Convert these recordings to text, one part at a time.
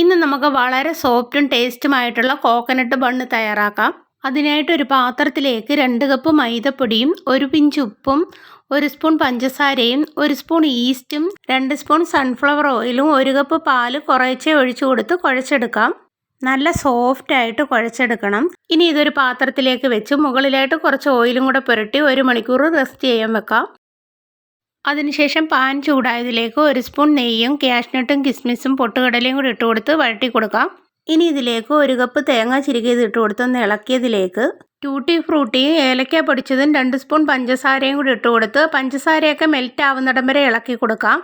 ഇന്ന് നമുക്ക് വളരെ സോഫ്റ്റും ടേസ്റ്റുമായിട്ടുള്ള കോക്കനട്ട് ബണ്ണ് തയ്യാറാക്കാം. അതിനായിട്ട് ഒരു പാത്രത്തിലേക്ക് 2 കപ്പ് മൈദപ്പൊടിയും 1 പിഞ്ച് ഉപ്പും 1 സ്പൂൺ പഞ്ചസാരയും 1 സ്പൂൺ ഈസ്റ്റും 2 സ്പൂൺ സൺഫ്ലവർ ഓയിലും 1 കപ്പ് പാല് കുറേശ്ശെ ഒഴിച്ചു കൊടുത്ത് കുഴച്ചെടുക്കാം. നല്ല സോഫ്റ്റ് ആയിട്ട് കുഴച്ചെടുക്കണം. ഇനി ഇതൊരു പാത്രത്തിലേക്ക് വെച്ച് മുകളിലായിട്ട് കുറച്ച് ഓയിലും കൂടെ പുരട്ടി 1 മണിക്കൂർ റെസ്റ്റ് ചെയ്യാൻ വെക്കാം. അതിനുശേഷം പാൻ ചൂടായതിലേക്ക് 1 സ്പൂൺ നെയ്യും കാഷ്നട്ടും കിസ്മിസും പൊട്ടുകടലയും കൂടി ഇട്ട് കൊടുത്ത് വഴറ്റി കൊടുക്കാം. ഇനി ഇതിലേക്ക് 1 കപ്പ് തേങ്ങ ചിരകിയത് ഇട്ട് കൊടുത്ത് ഒന്ന് ഇളക്കിയതിലേക്ക് ടൂട്ടി ഫ്രൂട്ടിയും ഏലക്ക പൊടിച്ചതും 2 സ്പൂൺ പഞ്ചസാരയും കൂടി ഇട്ട് കൊടുത്ത് പഞ്ചസാരയൊക്കെ മെൽറ്റ് ആവുന്നിടം വരെ ഇളക്കി കൊടുക്കാം.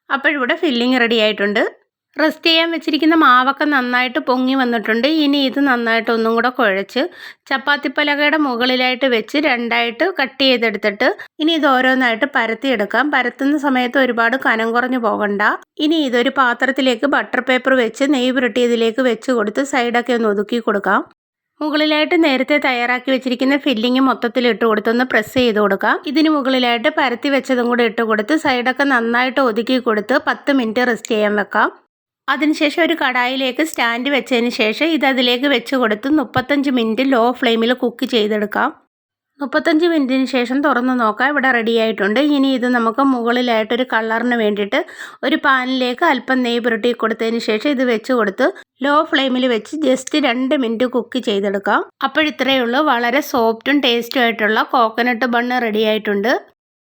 അപ്പോഴിവിടെ ഫില്ലിങ് റെഡി ആയിട്ടുണ്ട്. റെസ്റ്റ് ചെയ്യാൻ വെച്ചിരിക്കുന്ന മാവൊക്കെ നന്നായിട്ട് പൊങ്ങി വന്നിട്ടുണ്ട്. ഇനി ഇത് നന്നായിട്ട് ഒന്നും കൂടെ കുഴച്ച് ചപ്പാത്തിപ്പലകയുടെ മുകളിലായിട്ട് വെച്ച് 2ആയിട്ട് കട്ട് ചെയ്തെടുത്തിട്ട് ഇനി ഇത് ഓരോന്നായിട്ട് പരത്തിയെടുക്കാം. പരത്തുന്ന സമയത്ത് ഒരുപാട് കനം കുറഞ്ഞു പോകണ്ട. ഇനി ഇതൊരു പാത്രത്തിലേക്ക് ബട്ടർ പേപ്പർ വെച്ച് നെയ്യ് പുരട്ടിയതിലേക്ക് വെച്ച് കൊടുത്ത് സൈഡൊക്കെ ഒന്ന് ഒതുക്കി കൊടുക്കാം. മുകളിലായിട്ട് നേരത്തെ തയ്യാറാക്കി വെച്ചിരിക്കുന്ന ഫില്ലിങ് മൊത്തത്തിൽ ഇട്ട് കൊടുത്തൊന്ന് പ്രസ് ചെയ്ത് കൊടുക്കാം. ഇതിന് മുകളിലായിട്ട് പരത്തി വെച്ചതും കൂടെ ഇട്ട് കൊടുത്ത് സൈഡൊക്കെ നന്നായിട്ട് ഒതുക്കി കൊടുത്ത് 10 മിനിറ്റ് റെസ്റ്റ് ചെയ്യാൻ വെക്കാം. അതിനുശേഷം ഒരു കടായിലേക്ക് സ്റ്റാൻഡ് വെച്ചതിന് ശേഷം ഇതിലേക്ക് വെച്ച് കൊടുത്ത് 35 മിനിറ്റ് ലോ ഫ്ലെയിമിൽ കുക്ക് ചെയ്തെടുക്കാം. 35 മിനിറ്റിന് ശേഷം തുറന്ന് നോക്കാം. ഇവിടെ റെഡി ആയിട്ടുണ്ട്. ഇനി ഇത് നമുക്ക് മുകളിലായിട്ടൊരു കളറിന് വേണ്ടിയിട്ട് ഒരു പാനിലേക്ക് അല്പം നെയ്യ് പുരട്ടി കൊടുത്തതിന് ശേഷം ഇത് വെച്ച് കൊടുത്ത് ലോ ഫ്ലെയിമിൽ വെച്ച് ജസ്റ്റ് 2 മിനിറ്റ് കുക്ക് ചെയ്തെടുക്കാം. അപ്പോഴിത്രയേ ഉള്ളൂ. വളരെ സോഫ്റ്റും ടേസ്റ്റും ആയിട്ടുള്ള കോക്കനട്ട് ബണ്ണ് റെഡി ആയിട്ടുണ്ട്.